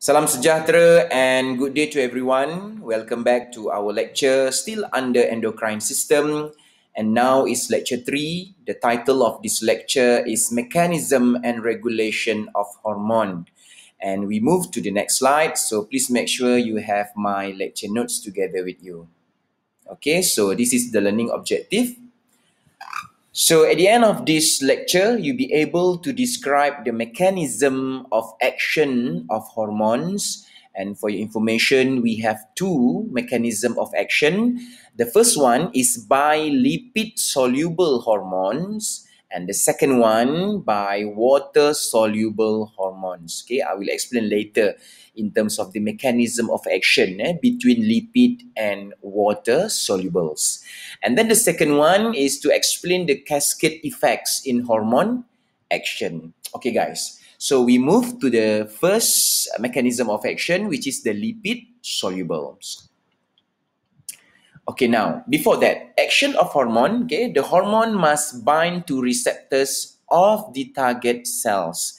Salam sejahtera and good day to everyone. Welcome back to our lecture, still under endocrine system. And now is lecture 3. The title of this lecture is Mechanism and Regulation of Hormone. And we move to the next slide. So please make sure you have my lecture notes together with you. Okay, so this is the learning objective. So at the end of this lecture, you'll be able to describe the mechanism of action of hormones. And for your information, we have two mechanisms of action. The first one is by lipid-soluble hormones, and the second one by water-soluble hormones. Okay, I will explain later in terms of the mechanism of action between lipid and water solubles. And then the second one is to explain the cascade effects in hormone action. Okay, guys. So we move to the first mechanism of action, which is the lipid solubles. Okay, now, before that, action of hormone, okay, the hormone must bind to receptors of the target cells.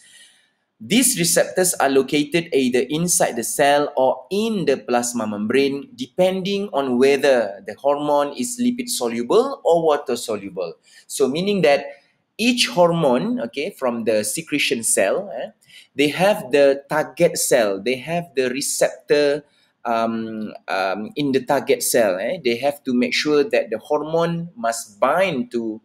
These receptors are located either inside the cell or in the plasma membrane, depending on whether the hormone is lipid soluble or water soluble. So meaning that each hormone, okay, from the secretion cell, they have the target cell, they have the receptor in the target cell. They have to make sure that the hormone must bind to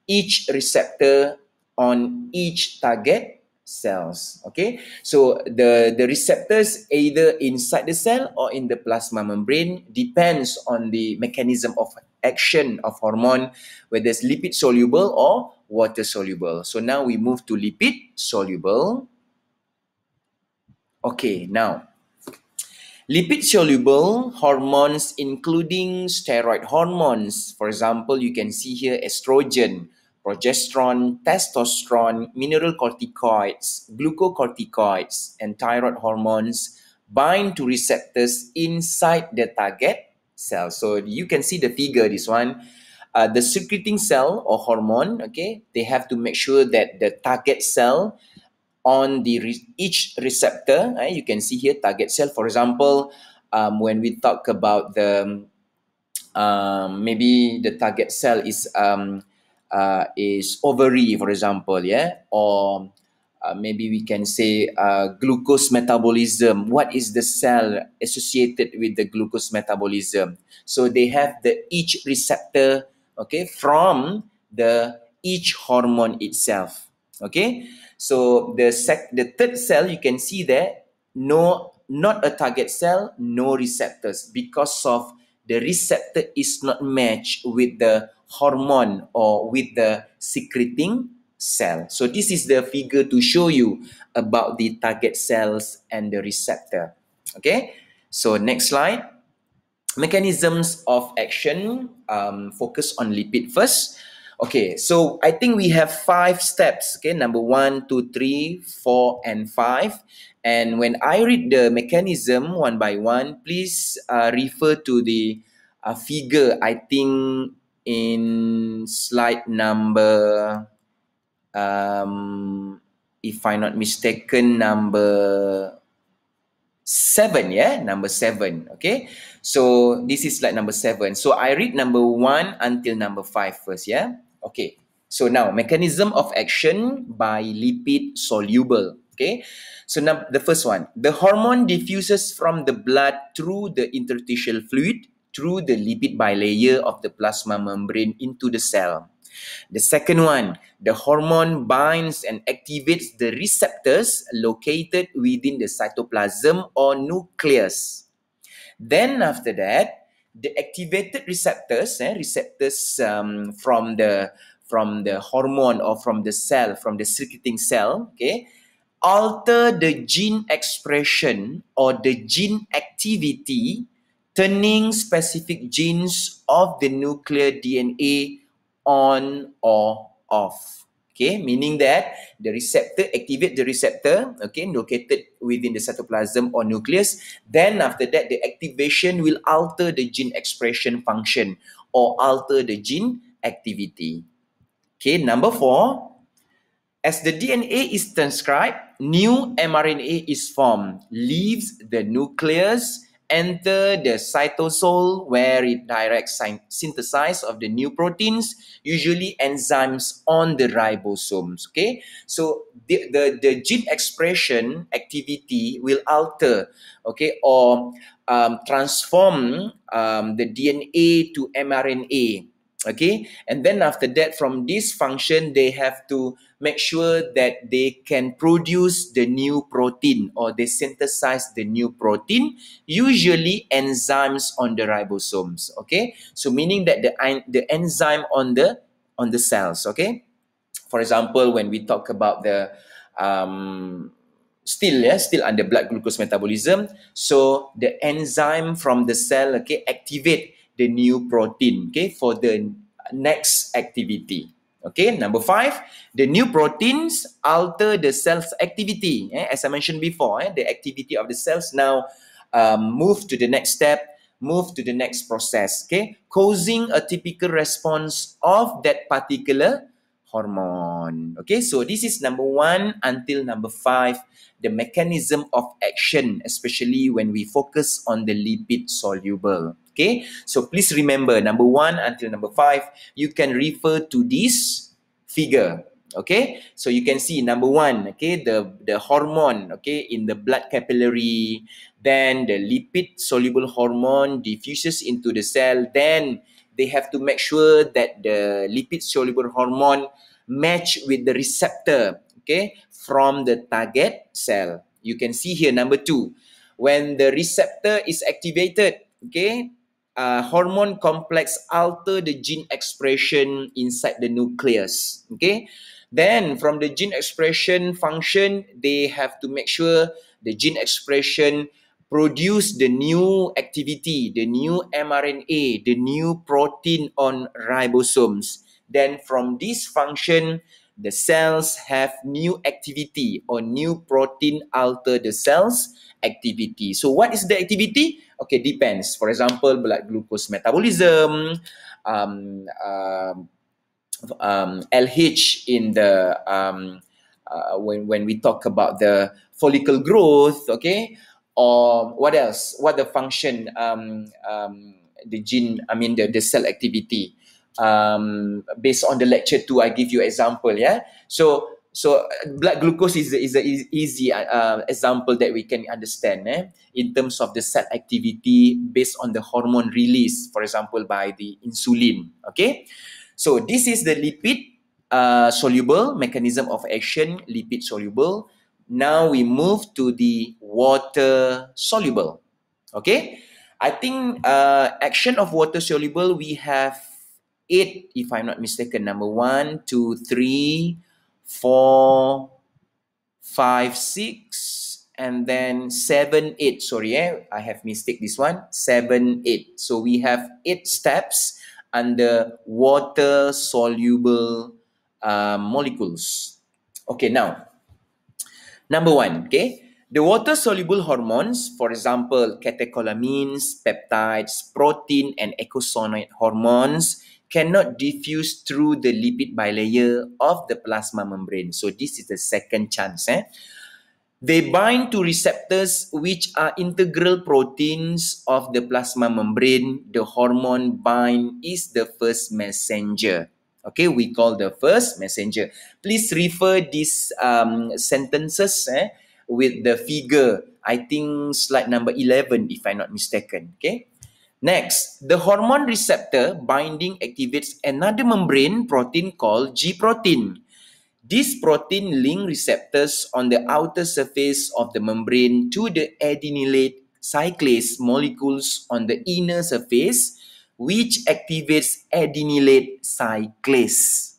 each receptor on each target cells. Okay, so the receptors either inside the cell or in the plasma membrane depends on the mechanism of action of hormone, whether it's lipid soluble or water soluble. So now we move to lipid soluble. Okay, now lipid soluble hormones including steroid hormones. For example, you can see here estrogen, progesterone, testosterone, mineralocorticoids, glucocorticoids, and thyroid hormones bind to receptors inside the target cell. So you can see the figure, this one. The secreting cell or hormone, okay, they have to make sure that the target cell on each receptor, you can see here target cell. For example, when we talk about the maybe the target cell is ovary, for example, or maybe we can say glucose metabolism. What is the cell associated with the glucose metabolism? So they have each receptor, okay, from each hormone itself. Okay, so the third cell, you can see there, not a target cell, no receptors, because of the receptor is not matched with the hormone or with the secreting cell. So this is the figure to show you about the target cells and the receptor. Okay, so next slide. Mechanisms of action, focus on lipid first. Okay, so I think we have 5 steps. Okay, number 1, 2, 3, 4, and 5. And when I read the mechanism one by one, please refer to the figure, I think in slide number, if I'm not mistaken, number 7, number 7. Okay, so this is slide number 7. So I read number 1 until number 5 first. Okay, so now mechanism of action by lipid soluble. Okay, so now the first one, the hormone diffuses from the blood through the interstitial fluid through the lipid bilayer of the plasma membrane into the cell. The second one, the hormone binds and activates the receptors located within the cytoplasm or nucleus. Then after that, the activated receptors, from the hormone or from the cell, from the secreting cell, okay, alter the gene expression or the gene activity, turning specific genes of the nuclear DNA on or off. Okay, meaning that the receptor activate the receptor, okay, located within the cytoplasm or nucleus. Then after that, the activation will alter the gene expression function or alter the gene activity. Okay, number 4, As the DNA is transcribed, new mRNA is formed, leaves the nucleus, enter the cytosol where it directs synthesis of the new proteins, usually enzymes on the ribosomes. Okay, so the gene expression activity will alter, okay, or transform the DNA to mRNA. Okay, and then after that, from this function, they have to make sure that they can produce the new protein, or they synthesize the new protein, usually enzymes on the ribosomes. Okay, so meaning that the enzyme on the cells. Okay, for example, when we talk about the still under blood glucose metabolism, so the enzyme from the cell, okay, activate the new protein, okay, for the next activity. Okay, number 5, the new proteins alter the cell's activity. As I mentioned before, the activity of the cells now move to the next step, move to the next process, okay, causing a typical response of that particular hormone. Okay, so this is number 1 until number 5, the mechanism of action, especially when we focus on the lipid soluble. Okay, so please remember, number 1 until number 5, you can refer to this figure. Okay, so you can see number 1, okay, the hormone, okay, in the blood capillary, then the lipid soluble hormone diffuses into the cell, then they have to make sure that the lipid soluble hormone match with the receptor, okay, from the target cell. You can see here number 2, when the receptor is activated, okay, hormone complex alter the gene expression inside the nucleus. Okay, then from the gene expression function, they have to make sure the gene expression produce the new activity, the new mRNA, the new protein on ribosomes. Then from this function, the cells have new activity, or new protein alter the cells activity. So what is the activity? Okay, depends. For example, blood glucose metabolism, um, um, LH in the when we talk about the follicle growth, okay, or what else? What the function? The gene, I mean the cell activity. Based on the lecture 2, I give you example. Yeah, so blood glucose is an easy example that we can understand in terms of the cell activity based on the hormone release, for example, by the insulin. Okay, so this is the lipid soluble mechanism of action, lipid soluble. Now we move to the water soluble. Okay, I think action of water soluble, we have 8, if I'm not mistaken. Number 1, 2, 3, 4, 5, 6, and then 7, 8. Sorry, I have mistake this one. 7, 8. So we have 8 steps under water soluble molecules. Okay, now number 1, okay. The water-soluble hormones, for example, catecholamines, peptides, protein, and eicosanoid hormones, cannot diffuse through the lipid bilayer of the plasma membrane. So this is the second chance. They bind to receptors which are integral proteins of the plasma membrane. The hormone bind is the first messenger. Okay, we call the first messenger. Please refer these sentences with the figure. I think slide number 11, if I'm not mistaken. Okay. Next, the hormone receptor binding activates another membrane protein called G protein. These protein link receptors on the outer surface of the membrane to the adenylate cyclase molecules on the inner surface, which activates adenylate cyclase.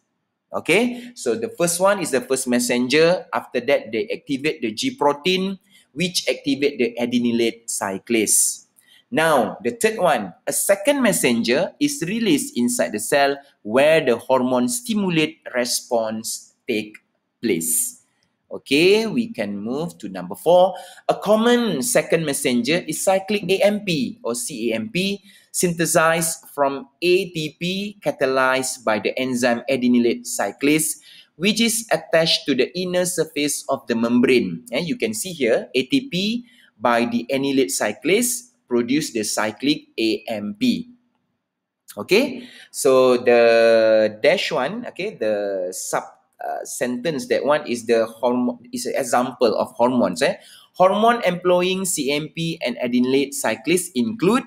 Okay, so the first one is the first messenger. After that, they activate the G protein, which activate the adenylate cyclase. Now, the third one, a second messenger is released inside the cell where the hormone stimulate response take place. Okay, we can move to number 4. A common second messenger is cyclic AMP or CAMP, synthesized from ATP catalyzed by the enzyme adenylate cyclase, which is attached to the inner surface of the membrane. And you can see here, ATP by the anilate cyclase produce the cyclic AMP. Okay, so the dash one, okay, the sub sentence, that one is the hormone, is an example of hormones. Hormone employing CMP and adenylate cyclase include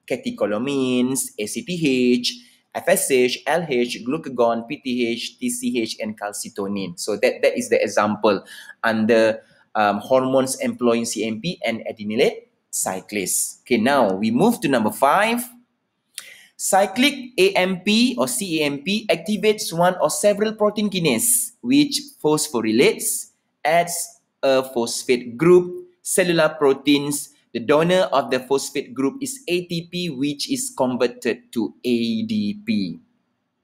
catecholamines, ACTH, FSH, LH, glucagon, PTH, TCH, and calcitonin. So that is the example under hormones employing CMP and adenylate cyclase. Okay, now we move to number 5. Cyclic AMP or CAMP activates one or several protein kinase which phosphorylates, adds a phosphate group, cellular proteins. The donor of the phosphate group is ATP, which is converted to ADP.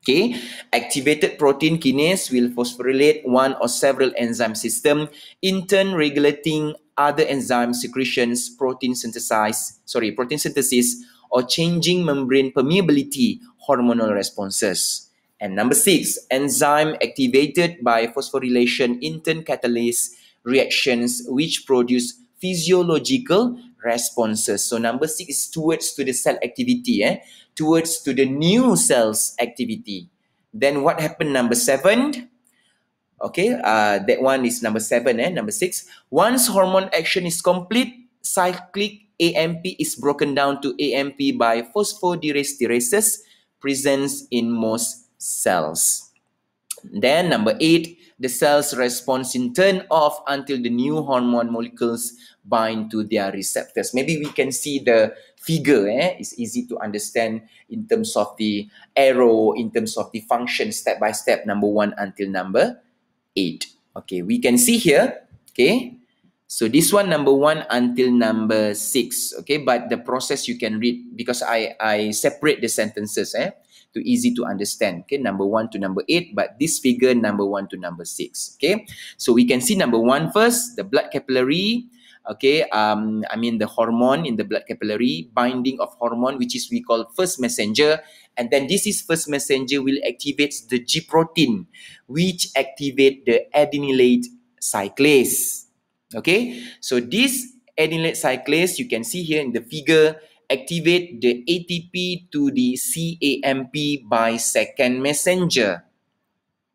Okay, activated protein kinase will phosphorylate one or several enzyme system, in turn regulating other enzyme secretions, protein synthesis, or changing membrane permeability, hormonal responses. And number 6, enzyme activated by phosphorylation in turn catalyze reactions which produce physiological responses. So number 6 is towards to the cell activity, towards to the new cells activity. Then what happened number 7? Okay, that one is number 7, number 6. Once hormone action is complete, cyclic AMP is broken down to AMP by phosphodiesterase present in most cells. Then number 8, the cells response in turn off until the new hormone molecules bind to their receptors. Maybe we can see the figure. It's easy to understand in terms of the arrow, in terms of the function step by step, number 1 until number 8. Okay, we can see here. Okay, so this one number 1 until number 6. Okay, but the process you can read because I separate the sentences to easy to understand. Okay, number 1 to number 8, but this figure number 1 to number 6. Okay, so we can see number 1 first, the blood capillary. Okay, I mean the hormone in the blood capillary, binding of hormone, which is we call first messenger, and then this is first messenger will activate the G protein, which activate the adenylate cyclase. Okay, so this adenylate cyclase, you can see here in the figure, activate the ATP to the CAMP by second messenger.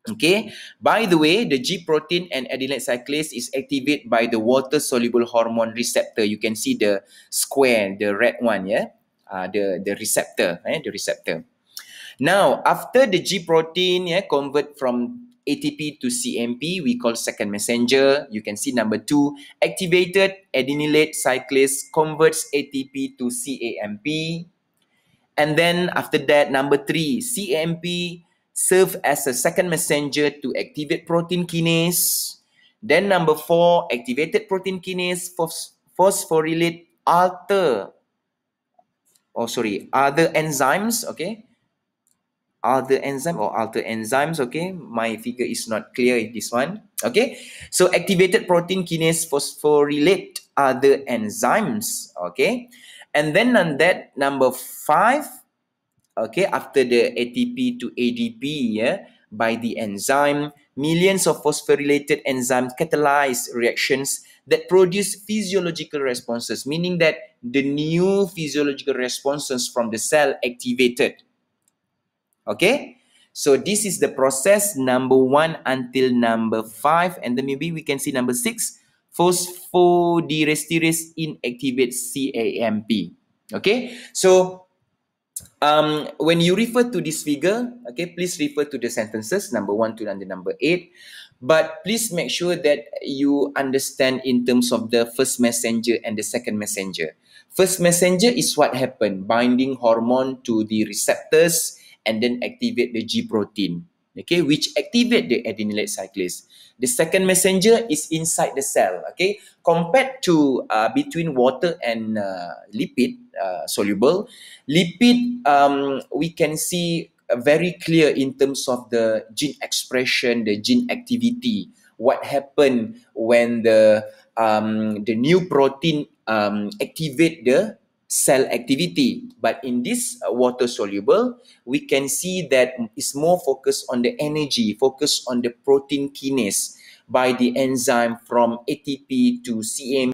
Okay, by the way, the G protein and adenylate cyclase is activated by the water soluble hormone receptor. You can see the square, the red one, the receptor, the receptor. Now, after the G protein convert from ATP to CMP, we call second messenger. You can see number 2, activated adenylate cyclase converts ATP to CAMP. And then after that, number 3, CAMP serve as a second messenger to activate protein kinase. Then number 4, activated protein kinase phosphorylate other enzymes, okay? Other enzymes, okay? My figure is not clear in this one, okay? So activated protein kinase phosphorylate other enzymes, okay? And then on that, number 5, okay, after the ATP to ADP, by the enzyme, millions of phosphorylated enzymes catalyze reactions that produce physiological responses, meaning that the new physiological responses from the cell activated. Okay, so this is the process number 1 until number 5, and then maybe we can see number 6, phosphodiesterase inactivates CAMP. Okay, so when you refer to this figure, okay, please refer to the sentences number 1 to number 8, but please make sure that you understand in terms of the first messenger and the second messenger. First messenger is what happened, binding hormone to the receptors and then activate the G protein, okay, which activate the adenylate cyclase. The second messenger is inside the cell, okay. Compared to between water and lipid soluble, lipid we can see very clear in terms of the gene expression, the gene activity, what happened when the new protein activate the cell activity. But in this water soluble, we can see that it's more focused on the energy, focused on the protein kinase by the enzyme from ATP to CAM